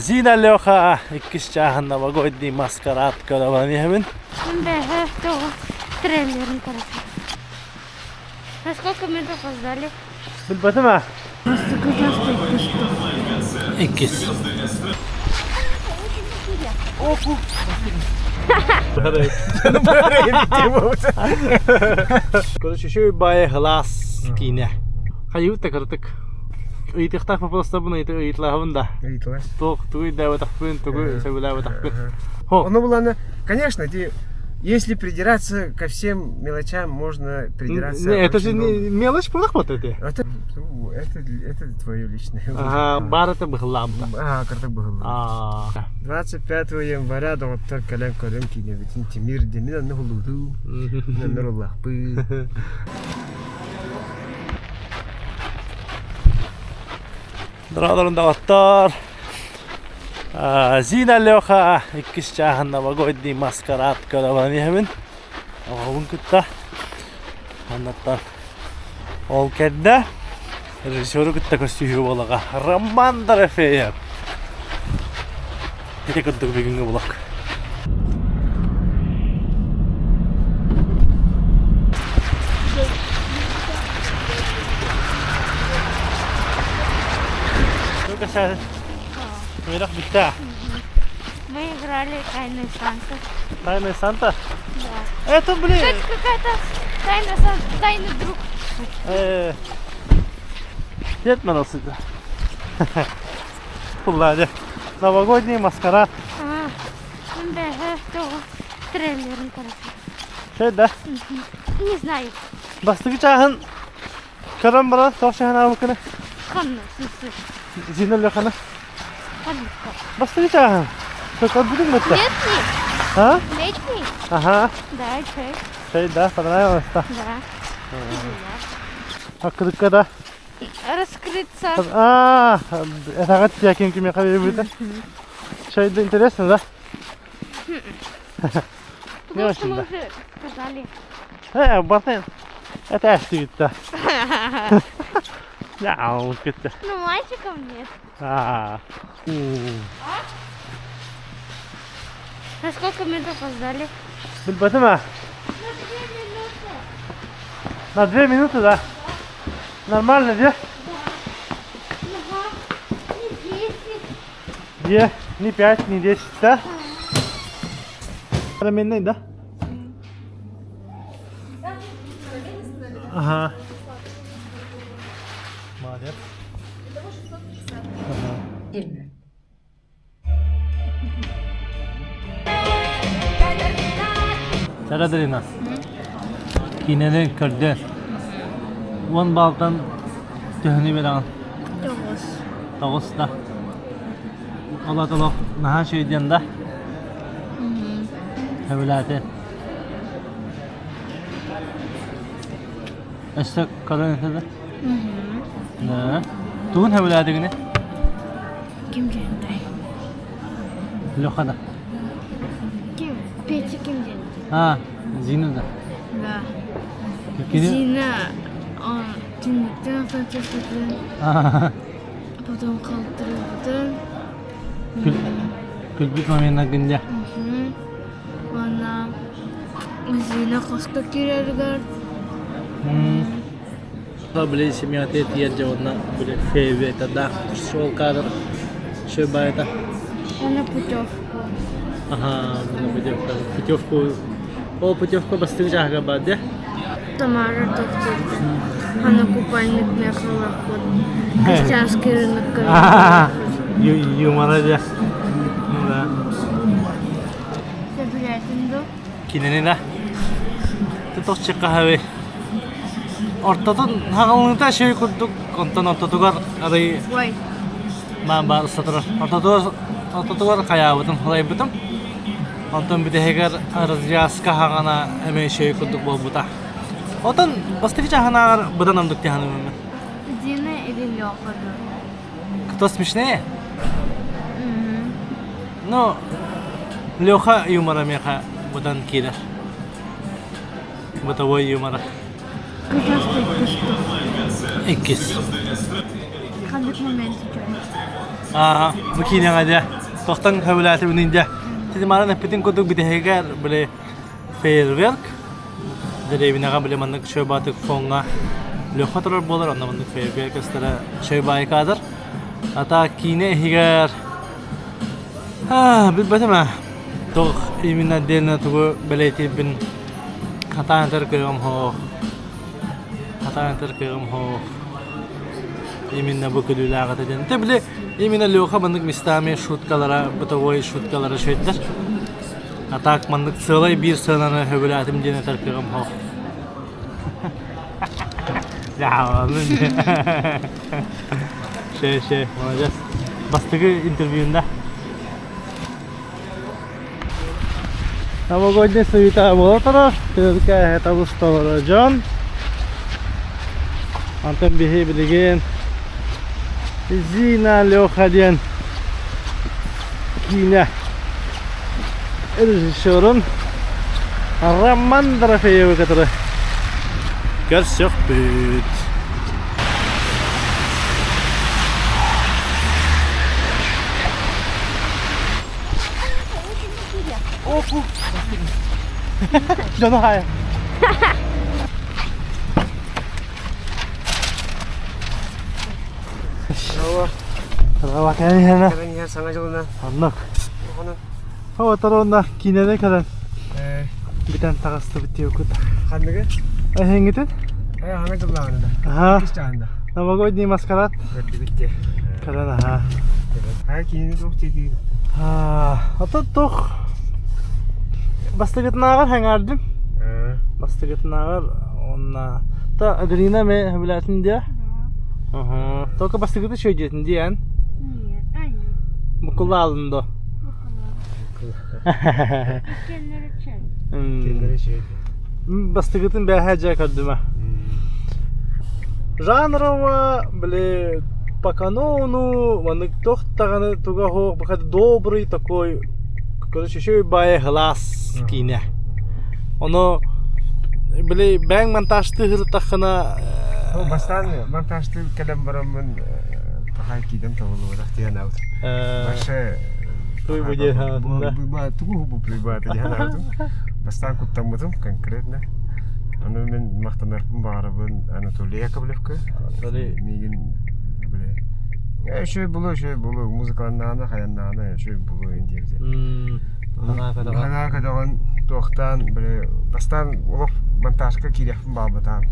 Зина Леха, иккисчаахан новогодний маскарад караваниямен. Да, то трейлером короче. А сколько минут опоздали? Билбатыма? Иккис. Опу. Короче, еще и бая глаз кине. Хаюта картык. Уйтыхтах просто буна уйтлахында. Уйтлаш. Тох, туй да вот ахпын, туй сабила вот ахпын. Ну было, конечно, если придираться ко всем мелочам, можно придираться. Не, это же не мелочь, просто это. Это твое личное. Ага, бар это бхлабда. Картак было. 25 января да вот так колен коленки не ведь мир день на хулуду, на нурулахпы. Драдарн дагаттар. Зина Леха, иккисчаахан новогодний маскарад караваниямен. Оғын күтті. Аннаттан ол кәдді. Режиссеры күтті көстүйі болаға. Роман Дорофеев. Ете күттік бүгінгі болақ. Сколько сейчас? Мирах битта. Мы играли Тайный Санта. Тайный Санта? Да. Это, блин! Это какая-то Тайный Санта, Тайный друг. Нет, наносится. Пулладе. Новогодний маскарад. Да, то трейлером короче. Şey de. Не знаю. Bastığı çağın. Karan bana tavşan avukunu. Ханна, слушай. Zina Leha'na. Ханна. Bastığı çağın. Çok adını mı? Летний? Ha? Летний? Aha. Да, чай. Şey de. Понравилось da. Да. Hakkılıkta da. Раскрыться. Это как я кем кем я хочу. Şey de интересно, да? Потому что мы уже сказали. Бартен. Это اشتريت ده. لا وكده. Ну, мальчиков нет. На сколько минут опоздали? Билбатыма? На 2 минуты, да? Нормально, да? Не 5, не 10, да? Раменный, да? Ага. Молодец. Сарадарина. Кинелен кырды. Вон балтан төхүнү берген. 9 да. Алатылық наха шөйден да. Хөвіләті. Әсті қырын етеді? Да. Туғын хөвіләті күні? Ким жөндай? Лёхада. Ким? Петя ким жөндай? Зина да. Да. Зина? Зина. Түндіктен фантастикten. Потом қалтырылдың. Күлбік моментна күнде. Она Зина қосқа керергер. Блин, семья ты езжавна, блин, фейве, это да, шел кадр, что это? Она путевку. Ага, путевку. О, путевку бастык жага бар, да? Тамара тоқтырды. Она купальник мехала ход. Крестьянский рынок. Юмора, да. Да. Ты билетин до? Кинени да. Ты тоже kahve. Ortadan hağılında şey kurduk, ondan ortadılar arayı Ой. mağbar satır. Ortadılar kaya buldum, halay buldum. Ondan bir de heger arazyaska hağına hemen şey kurduk bu buta. Ondan bastıkça hağına budan amdık diye hanım. Зина или Лёха? Кто смешнее? Ну, Леха юмора меха будан кидер. Бытовой юмора. Иккис. Қандай момент жөн? Макинеға да. Toqtan hawlaati bininja. Tidi maran epitin kutuk bitehegar bile fairwork. Dere binaga bile manlık şöbatık fonga. Lokatlar bolar onda manlık fairwork istara şöbayı kadar. Ata kine higar. Bilbeteme. Toq imina delna tugu beleti bin hata enter kegam ho. Hata enter kegam ho. Imina bu kulüla gata den. Tebile imina loka manlık mistami şutkalara, butavoy şutkalara şöydler. Atak manlık sığlay bir sığınanı hövülatim den enter kegam ho. Ya oğlum. Şey, olacağız. Bastığı interview'unda. Новогодняя суета была тогда, только это был район. Антон бихи билеген. Зина Лёхаден. Киня. Режиссерон Роман Дорофеев, который Горсёхпыт. Canı hayır. Bravo kayın yana. Keren yer sana yoluna. Anlık. Onu. Hava tarafında kinede kadar. Bir tane takası bitiyor kut. Hangi? Hangi? Hangi yollarında? Aha. İşte anda. Новогодний маскарад. Bitti. Karan aha. Her kini çok çekiyor. Ata toq. Бастыгытнагар хаңардым. Бастыгытнагар онна. Та Аделина ме хабилатын дия. Ага. Только бастыгыты шөйдетін диен. Нет, Аня. Мукулла алынды. Kendileri çek. Kendileri şey. Бастыгытын бәхәҗә кардыма. Жанрова, бле, по канону, манык тохтаганы туга хо, бахад добрый такой. Короче, еще и бая глаз кине. Оно, бле, бәң монтажты хыртахына. Бастан монтажты калам барамын тахай кидем тавылы рахтиян аут. Башы Туй буде хатында. Буйба тугу бу прибат ян аут. Бастан куттамдым конкретно. Аны мен мактанарпын барыбын Анатолий Яковлевка. Мигин бле. Şöyle bulu muzikalarına hayanlarına şöyle bulu indiydi. Hana kadar tohtan böyle bastan olup montajka kirefim babatan.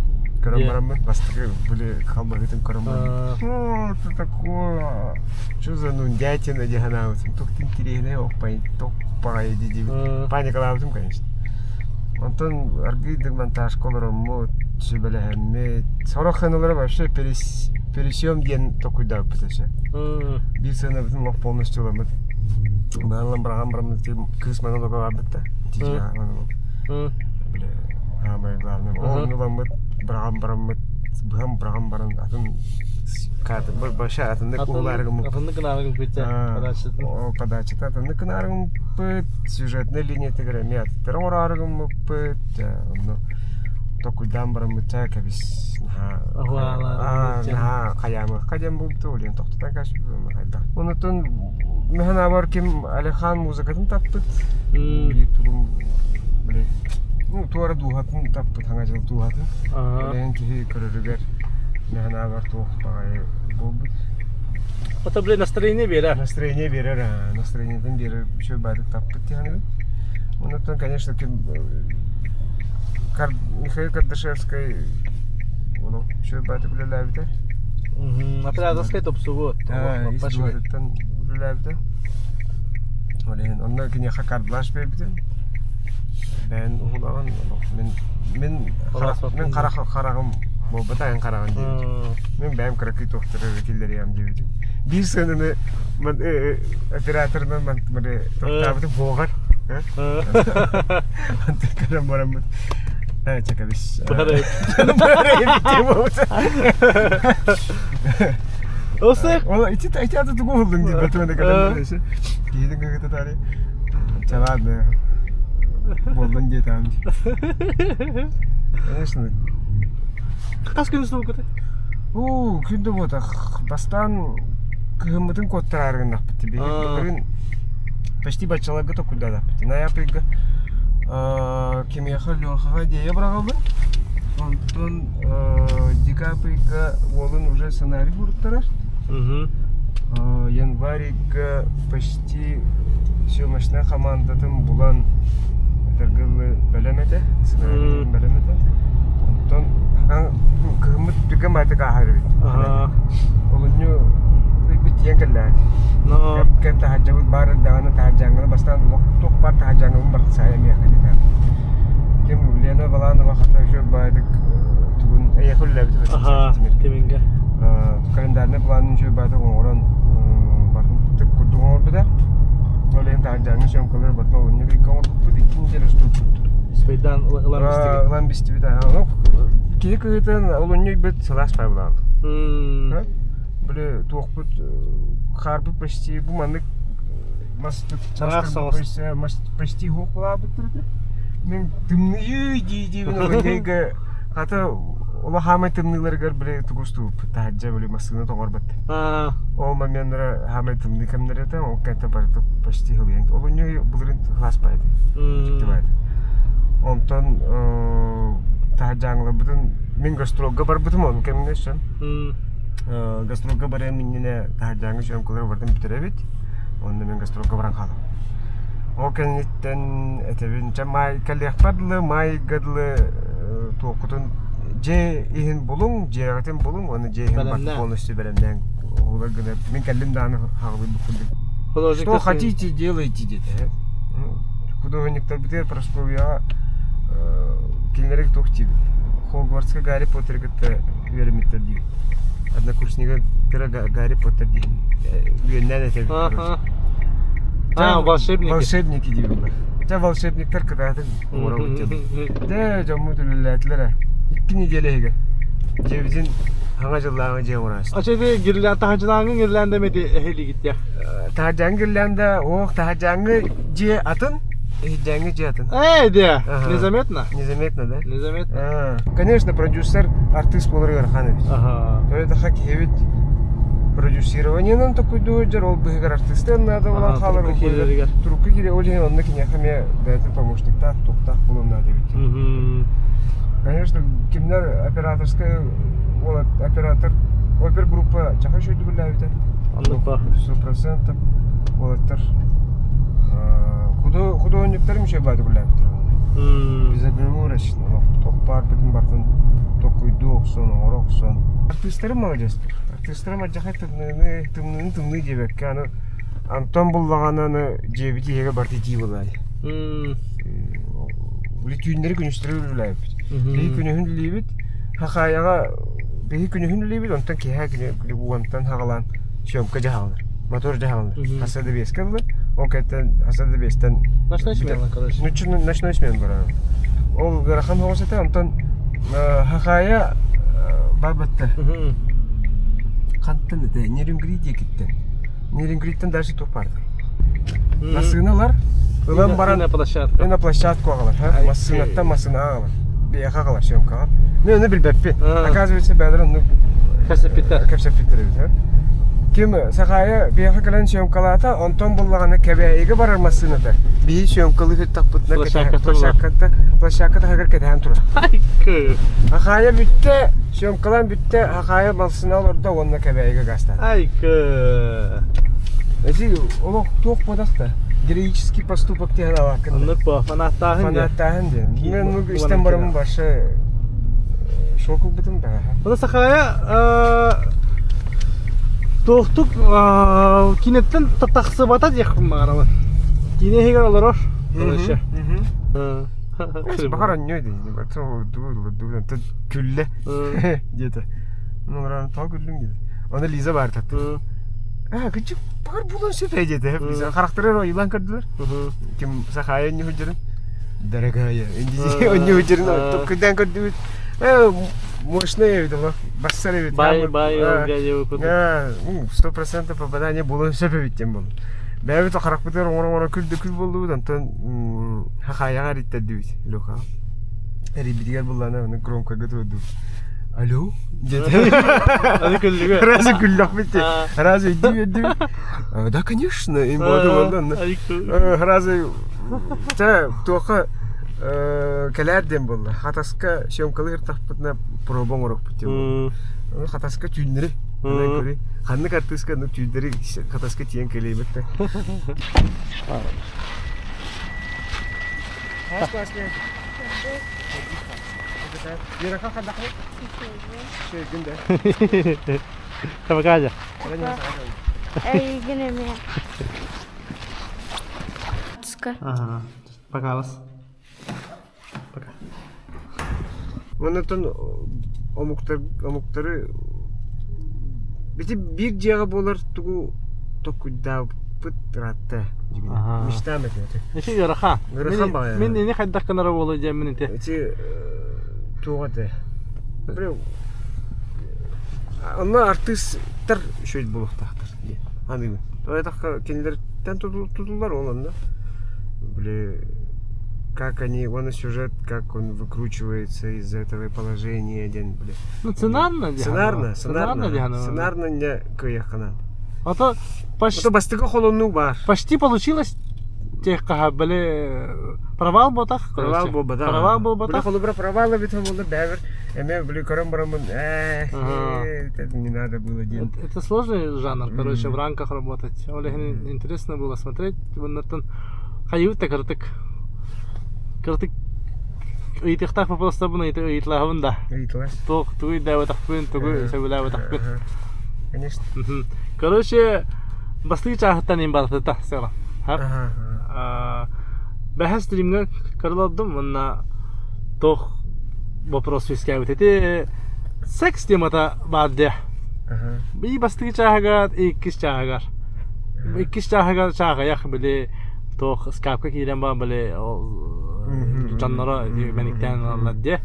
Karambaramın bastığı böyle kalmadım karambaram. Что такое? Что за нундятина дихана? Только интересно, опай, топай, диди. Паника лавтым, конечно. Антон аргидер монтаж колорому şöyle Сороханулар вообще пересъем ден такой да потому bir sene bütün laf полностью ламет. Ben брагам кысманы да габытта. Тижа аны. Бле, самое главное. Он ламет брагам баран атын кат баша атында куларым. Атында кынарым бите. Подача атында кынарым пыт сюжетная линия тегремет. Терорарым пыт. Такой дамбарам мытак без каям булду лен токтан каш хайда. Онутун механа бар ким Алихан музыкатын таппыт. Ютубум бле. Ну туара дуhатын таппыт ханга жыл дуhатын. Лен ки көрөргөр механа бар тохпай болбут. Ата бле настроение берер. Настроениеден берер шөй бадык таппыт яны. Онутун конечно ким Михаил Кардашевский, он что баты блюляют, да? Отрядовский топ-сувод. Пошли. Блюляют, да? Он на кине хакар блаш бейбит. Ben uğulan, men karağım, bu batayan karağım değil. Ben krakit oktara vekilleri yam değil. Bir sene operatörden ben böyle toptabitim boğar. Antek kadar mı? Ha çakabis. Böyle. Olsa. Ola içi adı tuğu oldun diye batımda kadar böyle şey. Gidin kakata tari. Çalar ne? Boldan diye tamam. Конечно. Kaç gün üstü bu kadar? Күндө бота бастан кыгымытын коттарарын напты. Бирин почти бачаларга токуда да. Тиная пига кем ехал Лёха идея брал бы. Он декабрьга волн уже сценарий буртараш. Январьга почти съемочная команда там булан торговый белемете, сценарий белемете. Антон кымыт пига мата кахарбит. Олню битен калла. No. Кем тахажжабыт бар даганы тахажжаңгы бастан ток бар тахажжаңгы бар сая мияханета. Кем Лена Баланова хата жо байдык тугун эйхул лабит. Ага, теминге. Календарный планын жо байдык оңорон бардым тып курдуң орбуда. Олен тахажжаңгы сөмкөлөр батма онны бир коңорбут икинчи реструктур. Спейдан ламбистиги. Ламбистиги да. Кири кыйтын олонны бит саласпай булан. Бле туохпут харбы почти буманнык мастык почти хук була бутырды. Мен тымны дийдибин ойнайга ата ола хамай тымныларгар бле тугусту тахажжа бле масыны тоңорбат. Ол моментра хамай тымны кемнерете ол кайта барды почти хылын. Олонны булырын хаспайды. Дибайды. Онтон тахажжаңла бутун мен гастролга бар бутум он кемнешен. Гастролга барам минне тахажжаңы сөмкөлөр бардым битеребит. Онда мен гастролга баран калдым. Ол кенеттен этебин чамай калехпадлы май гадлы тоокутун же ихин булуң, же агатын булуң, оны же ихин бак полностью беремден. Олар гына мен калдым даны хагылы букулды. Что хотите, делайте деді. Художниктар битер Просковья келнерек тоқтиды. Хогвартсқа Гарри Поттерге вермиттер дейді. Однокурсника Гарри Поттер дейді. Үйеннен етер. Волшебники. Волшебники дейді бұлар. Жа волшебниктер кыдатын оңыра өтеді. Де жамму түліләтілері. 2 неделеге. Же біздің аңа жыллағын же оңырасыз. Açıkçası girilen tahacılağın girilenmedi ehli gitti ya. Tahacağın girilende oğuk tahacağını je atın. Ehlicağını je atın. Diye. Незаметно? Незаметно, да? Незаметно. Конечно, продюсер артист болар Гарханович. Это хак хевит продюсированиенен такой дойдер, ол бігер артистен надо olan қалар. Трубка кире олеген онна кине хаме дәті помощниктар, тоқтақ болуын надо бит. Конечно, кимдер операторская, оператор, опергруппа чақа шөйді білі бит. Anlık bak. 100% олаттар. Художниктар меше байды білі бит. Bize bir uğraşın. Tok var bizim bardan tok uydu okson, orokson. Artistlerim alacağızdır. Artistlerim acayip tımını cebek. Yani Anton bullağananı cebiti yere bardı diyorlar. Böyle tüyünleri günüştürürler. Bir günü hündülüyübüt. Hakayağa bir günü hündülüyübüt. Ondan ki her günü ondan hakalan şömka cahalır. Motor cahalır. Hasada bir eskalı. O kadar hasada bir estan. Naşna ismeyen arkadaş. Naşna ismeyen var. Ол Гарахан хоосата онтон хахая барбатта. Кантан эте Нерингридия китте. Нерингридтен дальше топарды. Масыналар ылан баран на площадку агалар, масынаттан масына агалар. Бияка агалар сөмкага. Мен оны билбеппи. Оказывается, бәдер ну кепсепиттер бит. Ким сахая бияка калан сөмкалата онтон буллаганы кебеге барар масынада. Bir sömkalı hüt tapıtına plakata hagar keten turur. Hakaya bitti, sömkalan bitti, hakaya balsını alır da onunla kebeğe gastar. Ezi o çok podak da. Героический поступок diye de bakın. Anlık bu, fanattahın diye. Fanattahın diye. Ben bu işten baramın başı şokuk bıdım da. Buna sakaya tohtuk kinetten tataksı batat yakın mağaralı. Yine heger olur. Arkadaşlar. Bakar anlıyordu. Bak dur külle dedi. Onlara ta güldüm gibi. Ona Liza var tattı. Küçük bakar bulan sefer dedi. Hep Liza karakterler o yılan kırdılar. Kim sakaya ne hücrün? Daragaya. İngilizce o ne hücrün? Topkudan kırdı. Мощно я видел, бассали ведь. Бай, я выпаду. 100% попадание было все ведь тем было. Бәбі то қарақ бітер оңыран күл болды бұдан тон хақаяға риттәді бейт лөқа ребитігер бұлланы громко көтірді Алло? Аны күллүгө. Разве күллөх бите? Разве иди? Да, конечно. Им болды. Разве та тоқа кәләрден болды. Хатаска шөмкалы ыртақпытына пробон орық бите. Хатаска түйіндері. Ханны картыска түйіндері хатаска тиен келейбетті. Yarakan kadar mı? Şey günde. Tamam kaca. Ey gene mi? Çıkar. Aha. Bakalım. Bak. Ondan omukları bir ciğer bolar tuğu tokudda pıtratta. Miştam ediyor. İşte yarakan. Yarakan bayağı. Ben ne kadar kanara olacağım ben inte. İşte tuğadı. Böyle onlar artistler şöyle buluktaktır. Anladın mı? Öyle dakika kendilerden tutulurlar onunla. Böyle как они, он сюжет, как он выкручивается из этого положения, один, бля. Ну, сценарно, сценарно не кыяхана. А то бастыга холонну бар. Почти получилось. Тех были провал ботах. Провал был, да. Провал был ботах. Бля, холобра провала ведь было бевер. Эме, бля, коромбрамон. Это не надо было делать. Это сложный жанр, короче, в рамках работать. Олег, интересно было смотреть. Вот там хаюта картик. Картик. Итихтах просто бна итлахун да. Итлах. Тох, туй да вот ахпин, туй сабила вот ахпин. Конечно. Короче, бастыгы чахаттан им барты та сера. Бәхәс стримга кырладым, мына тох вопрос вискәбит. Эти секс темата барды. Би бастыгы чахагар, иккис чахагар. Иккис чахагар чахаяк биле тох скапка кирен ба биле жаннара мениктен алладе.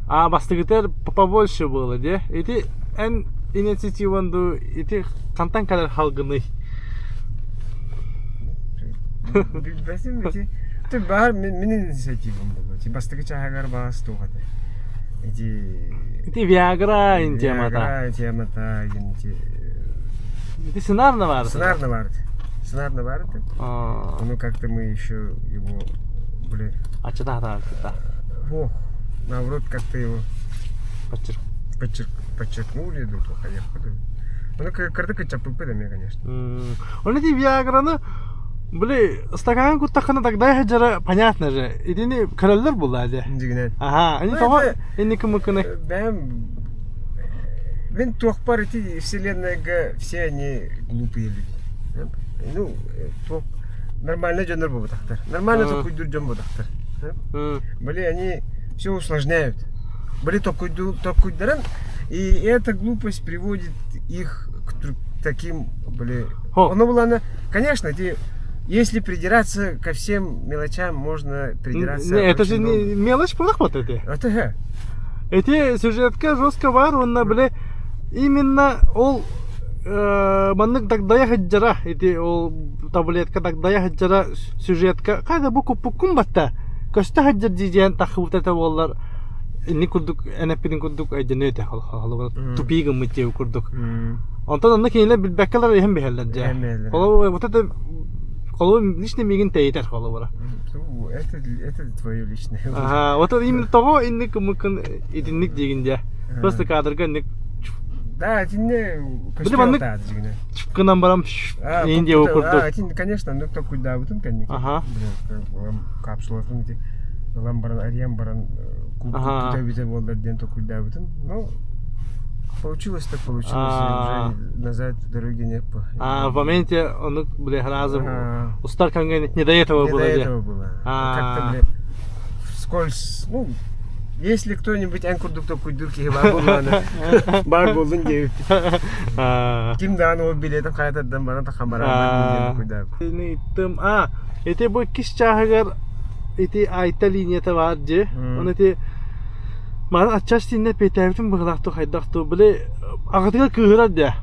А бастыгытер побольше было, де. Эти эн инициативанду эти кантан калар халгыны. Bilmesin mi? Tabii bahar benim inisiyatifim bu. Ti bastıkça çahagar bas toğadı. Эти Viagra темата. Viagra темата, Эти сценарно var. Сценарно vardı. Ну как-то мы еще его, блин. А что да. Во, наоборот, как-то его подчеркнули, да, то ну как-то чапы мне, конечно. Он эти Viagra'ны Бли, стакан куттахана тогда хаджара понятно же. Идини короллер был аде. Ага, они того инни кымыкыны. Мен тохпар эти вселенная, все они глупые люди. Ну, нормально жанр был тахтар. Нормально такой дурдем был тахтар. Бли, они все усложняют. Бли такой дурдем, и эта глупость приводит их к таким, бли. Оно было, конечно, эти если придираться ко всем мелочам, можно придираться. Не, это же не мелочь, плохо это. Это эти сюжетка жестко вар, он бля именно ол маннык тогда я хаджара, эти ол таблетка тогда я хаджара сюжетка. Кайда буку пукум батта. Кашта хаджар дижен тахут это воллар. Ни курдук, эне пидин курдук айденете халалар тупигым митеу курдук. Антон анна кинелер билбеккалар эһем бехеллер. Холо вот это Колу личный мигин тейтер холо бара. Это твое личное. Ага, вот именно того инник мыкын идинник дегенде. Просто кадрга ник. Да, это не костюм чукканан барам инде окурду. Конечно, ну кто куда бутун канник. Ага. Капсуласын эти ламбаран ариям баран куда бите болдар ден то куда бутун. Ну получилось так получилось, уже назад дороги нет. В моменте он, бля, разом у Старканга не до этого было. Не до этого было. Как-то, бля, вскользь, ну, если кто-нибудь анкурдук такой дурки бар болдун деп. Ким да аны билетин кайтадан бана тахамбара куда. Нитим, эти бу киш чахагар эти айта линията бар же. Он эти Ман отчасти не петевтим быгылакту хайдакту биле агатыга кыгырар да.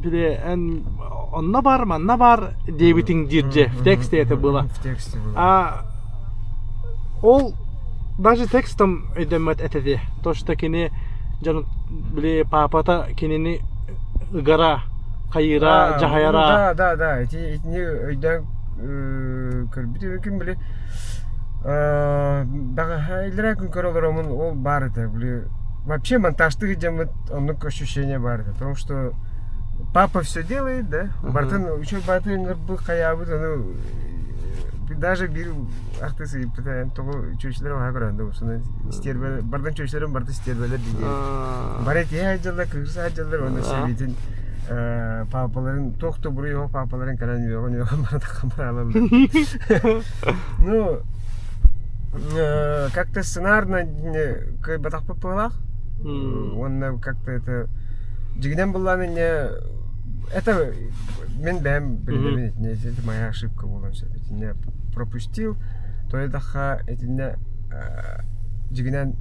Биле эн онна бар дебитин дирже в тексте это было. В тексте было. Ол даже текстом идемет этеди. То что кини Janut beli papa kinini gara kayıra cahayara. Да. Эти öyle körбүтү mümkün bile. Daha hayırlar gün kararlarımın ol бар это, бли. Вообще монтажты где-то оно ощущение бар это, потому что папа все делает, да? Бартын еще бартын был хаябы, ну даже бир артысы питаен того чөчлөр ага көрөндө ушуну стербе бардын чөчлөрүн барды стербелер диде. Барет я жылда кырса жылдар ону себитин папаларын токто буруй папаларын каран жогон барда камера алам. Ну как-то сценарно кай батак попалак. Он как-то это жигден булланы не это мен бэм билбейм не это моя ошибка была все не пропустил то это эти не жигден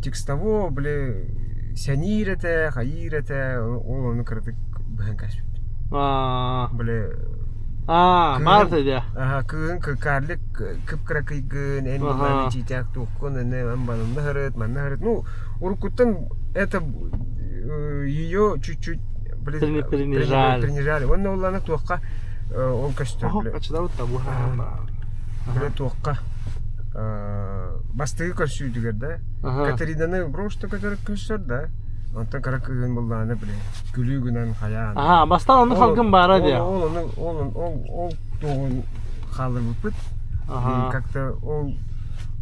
текстово бле сянирете хайрете он кырдык бэн каш бле Марта да. Кын карлык кыпкыра кыйгын эн буланы читак туккун эне амбанын нахарет маннахарет ну уркуттан это ее чуть-чуть принижали. Он улана туакка он кастер. Качдау табу ха. Бля туакка. Бастыгы көрсүү дигер да. Катеринаны просто который кастер да. Онтан каракыгын булланы бля. Күлүгүнөн хаян. Бастан onu халкын бара да. Он тогун халыр бупут. Как-то он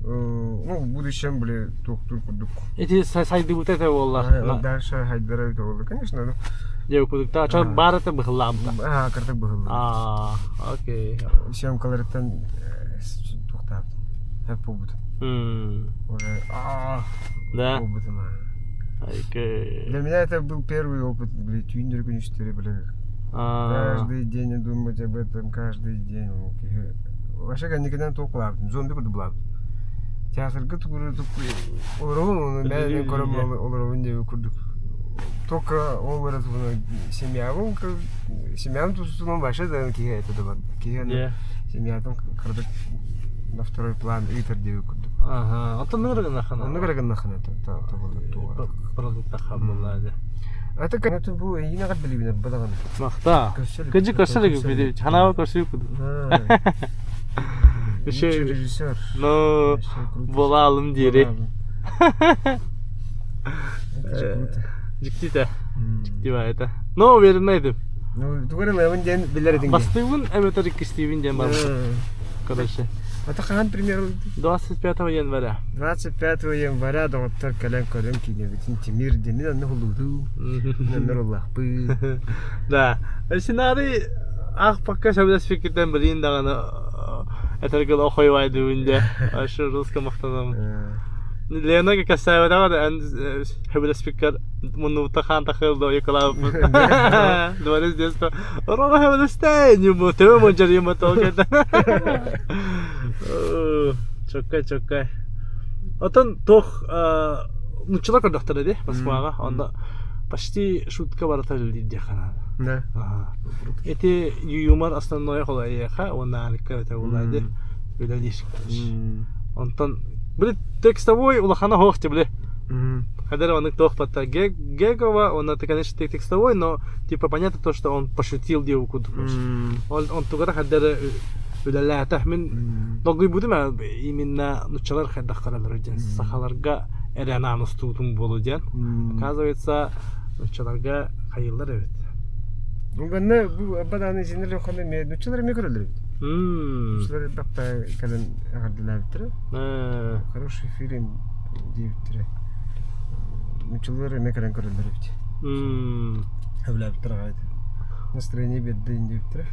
ну, в будущем, бля, тук-тук-тук. Эти сайды вот это волла. Дальше хайдара это волла, конечно, но... Деву кудукта, ча бар это быхламда. Картак быхламда. Окей. Всем колоритан тухтап. Хеп побут. Уже, да? Побут, Окей. Для меня это был первый опыт, бля, тюнер гонщитеры, бля. Каждый день думать об этом, каждый день. Вообще, никогда не толклап, зомби куда-блап. Театрга тугуру олорун мен көрөм олорун деп көрдүк. Только олар семьям тусунун башы да кие это да бар. Кие семьядан кырдык на второй план итер деп көрдүк. Ата ныргына хана. Ныргына хана та продукта хамлады. Это конечно бу ийнагат билибин бадаган. Махта. Кыжы көрсөлүк биди. Ханава көрсөлүк. Режиссер. Ну, болалым дири. Жиктита. Жиктиба это. Ну, уверенныйдым. Ну, тугары мен ден билер эдиң. Бастыгын эметорик стивин ден бар. Короче. Это хан примерно 25 января. 25 января доктор Кален Корем кине битин Тимир денин нухулуду. Нуруллах бы. Да. Сценарий ах пока шабдас фикирден билин даганы это гол охой вайды үнде. Ашы русска мактанам. Ленага касаева да хебел спикер мунута хан тахылды якалап. Дворец детства. Рога хебел стейни му тебе монжари му толкета. Чокай. Отон тох нучлак доктор ди Москвага. Онда почти шутка барата лиди хана. Да. Эти юмор основное холаяха, он алика это улады. Билалиш. Онтон бли текстовой улахана хохти бли. Когда он тох пата гегова, он это конечно текстовой, но типа понятно то, что он пошутил девку. Он тугара хаддара билалла тахмин. Догли будем именно нучалар хаддахаралар ден сахаларга эрена анустутум болу ден. Оказывается, нучаларга хайыллар evet. Бана бу абаданы жинеле хана ме нучалар ме көрөлөр. Нучалар бакта кадан агардылар битре. Хороший фильм диптре. Нучалар ме кадан көрөлөр бит. Хавлап трагайт. Настроение бедден диптре.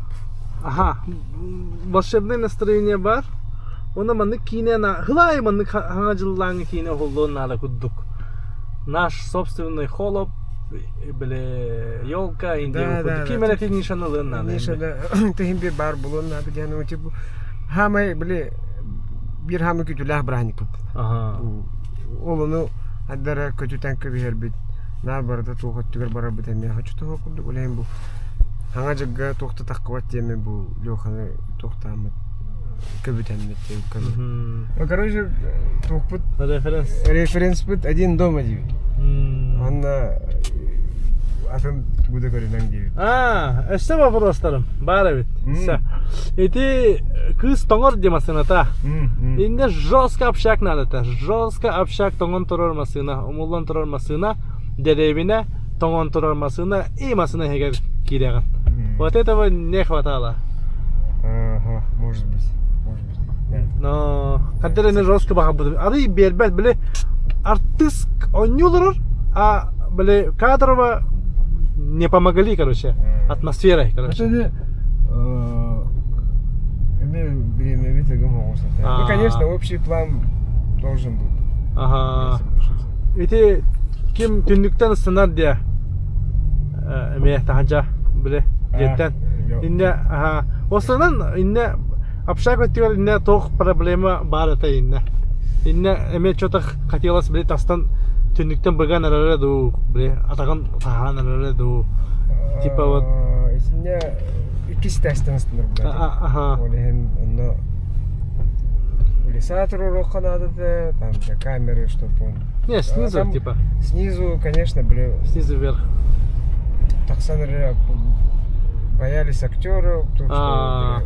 Волшебное настроение бар. Она манны кине на хлай манны хангажыллаңы кине холлон нала куддук. Наш собственный холоп бля ёлка инде кимеле ти нишанылын надо. Нишана тем бир бар булон надо жана типу хамай бля бир хамы күтүлах браник. Олону аддара көтүтен көбөр бит. На барда тугат түгөр бара бит эме хочу то куддук улем бу. Хангажыга токта таккыва теме бу лёханы токтамы. Көбүтен мет. Короче, токпут референс бит один дома диби. Onunla atım bu da görünen gibi. Işte вопростарым. Бар бит. Все. Эти кыз тоңор демасына та. Инде жестко общак надо та. Жестко общак тоңон турармасына, умулдан турармасына, деревине тоңон турармасына и масына хегер киреган. Вот этого не хватало. Ага, может быть. Но кадер не жестко бахабыды. Ары бербет биле артист ойнюлар, а биле кадрово не помогали, короче, атмосферой, короче. Это время витагом. Ну, конечно, общий план должен был. Ага. Эти ким түндүктен сценар дия. Эме таханча биле жеттен. Инде ага. Осынан инде общак өттүгөр инде тох проблема бар эте инде. Инде эме что-то хотелось биле тастан түндүктен быган арары ду, биле атаган тахан арары ду. Типа вот Инде икис тестенстер булат. Ага. Олен оно Улисатору роханадыды, там для камеры, чтобы он... Не, снизу, там типа. Снизу, конечно, были... Снизу вверх. Таксанеры боялись актеров, потому что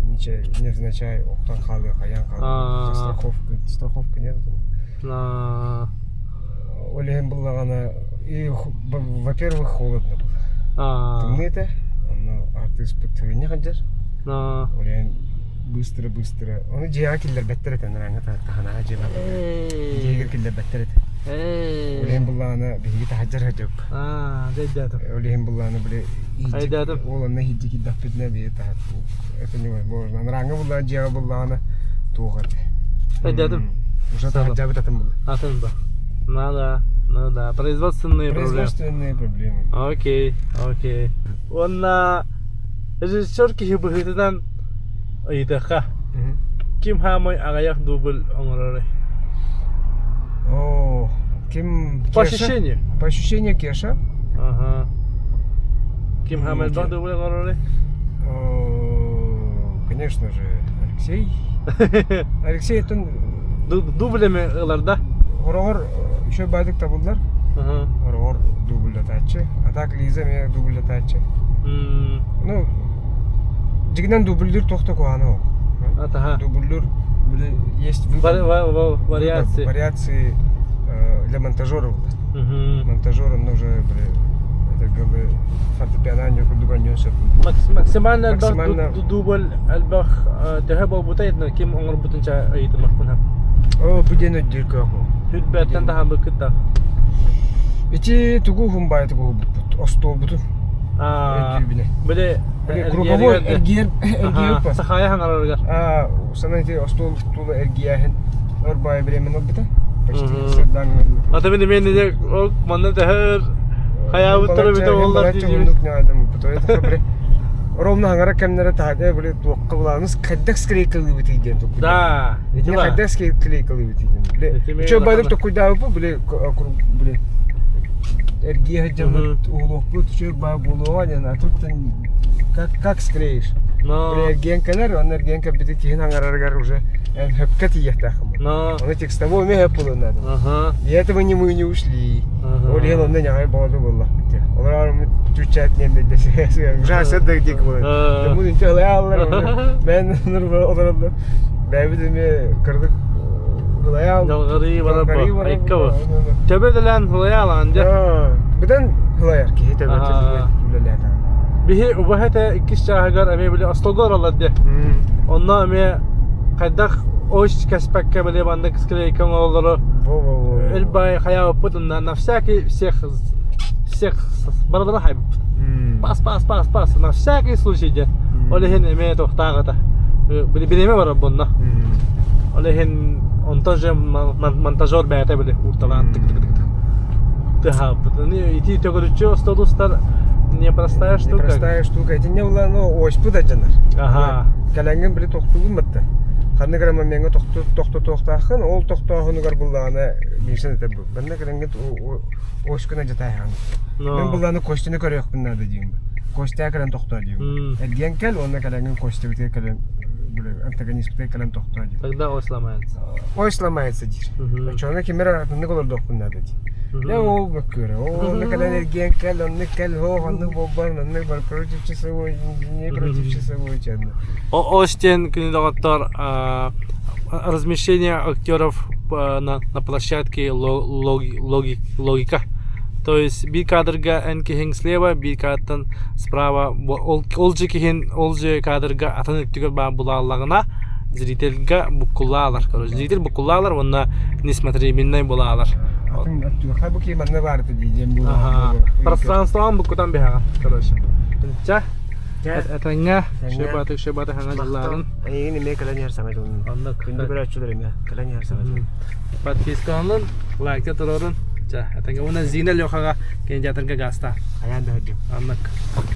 ничего невзначай, оқтан халы, аян халы, страховка нет. Олен было она... И, во-первых, холодно было. Темно-то, артист подтверждение ходишь. Олен быстро. Оны жега киллер беттер этен ранга тахана жега. Жега киллер беттер эт. Олен буланы биги тахажар хажып. Дайдатым. Олен буланы биле Айдатым. Ол аны хидди киддап битне бе тахат. Это не возможно. Ранга буланы жега буланы тугат. Дайдатым. Уже тахажар битатым бул. Атын ба. Надо. Производственные проблемы. Окей. Он на режиссерки хибыхытыдан Айдаха. Ким хамой агаяк дубль оңорары? Ким По ощущению? По ощущению Кеша. Ага. Ким хамой два дубль оңорары? Конечно же, Алексей. Алексей это дублями ыларда? Орор еще бадык табылдар. Орор дубльдатачы. А так Лиза мне дубльдатачы. Ну, жигнен дубльдер тохта куаны. Дубльдер есть выбор. Вариации. Вариации для монтажеров. Монтажеры нужно это говорит фортепиано курдуган нёсеп. Максимально дубль альбах тэхэ бутайт на ким оңор бутунча айтымак кунап. Буден өддүркө. Хүтбәттен тахам быкытта. Эти тугу хумбай тугу остол бутун. Биле круговой эргер пас. Сахая ханарга. Санайте остол тула эргияхен. Орбай бремен обита. Почти седан. Ата мен де манна тахыр хая уттырып бите олар дийди. Это бре ровно аңара кемнере тааде биле туакка буланыз каддак скрейкалы битиден тук. Да. Не каддак скрейкалы битиден. Биле чо байдык токуйда бу биле эргия жамат улук чөр ба булуган а тут как скреешь. Биле эргенкалар он эргенка бити тиһин аңараргар уже хэпкати яхтахым. Он текстовой ме хэпулун надо. И этого не мы не ушли. Олен он не ай боду булла. Олар чучат немде десе. Уже седек дик бу. Мун интеллектуаллар. Мен нурба оларда. Бәбидеме кырдык Хылаял. Жалгары барапа. Айккабы. Төбөдөлән хылаял анды. Биден хылаяр ки төбөдөлән. Бихи убахата иккис чагар эме биле астогор алды. Онна эме кайдак ош каспакка биле банда кискелейкан олары. Элбай хаяв путунда на всякий всех барадана хайп. Пас. На всякий случай де. Олехин эме тохтагата. Билеме бар бунна. Олехин онтаже монтажер бәйте биле урталан тик. Да, потому идти төгөрүчү столустар непростая штука. Непростая штука. Это не было, но ось пудажанар. Ага. Каланган биле токтугун мытты. Ханны грамма менге токтахын, ол токтахыныгар булданы бишен эте бу. Банда каланган ось күнө жатайхан. Мен булданы коштуну көрөк буннады дейм. Костя калан токто дейм. Эрген кел, онна каланган костя бите калан антагонист бите калан токто дейм. Тогда ой сломается. Ой сломается дейм. Чона кемера не колор док буннады дейм. Ya o bakıyor. O ne kadar enerji kel ho onu bobban onu bar proje sevo не proje sevo içinde. Остин кинематограф размещение актеров на площадке логика. То есть bir kadrga en kihin слева, bir kadrdan справа. Олжы kihin олжы kadrga атын өттүгөр ба булаллагына зрительге букулалар. Короче, зритель букулалар, онна несмотрибельный булалар. Атын өттүгөр хабуки манна барды дiyeceğim bu. Пространствоан букутан бехага. Короче. Ча Etenge şey batı hangi yılların Ini me kalian harus sangat jauh. anlık Ini beracun ya. Kalian harus sangat jauh. podcast kanalın like turun. Etenge ona zinel yok aga genç yatırga gasta. Ayanda hadi. Anlık.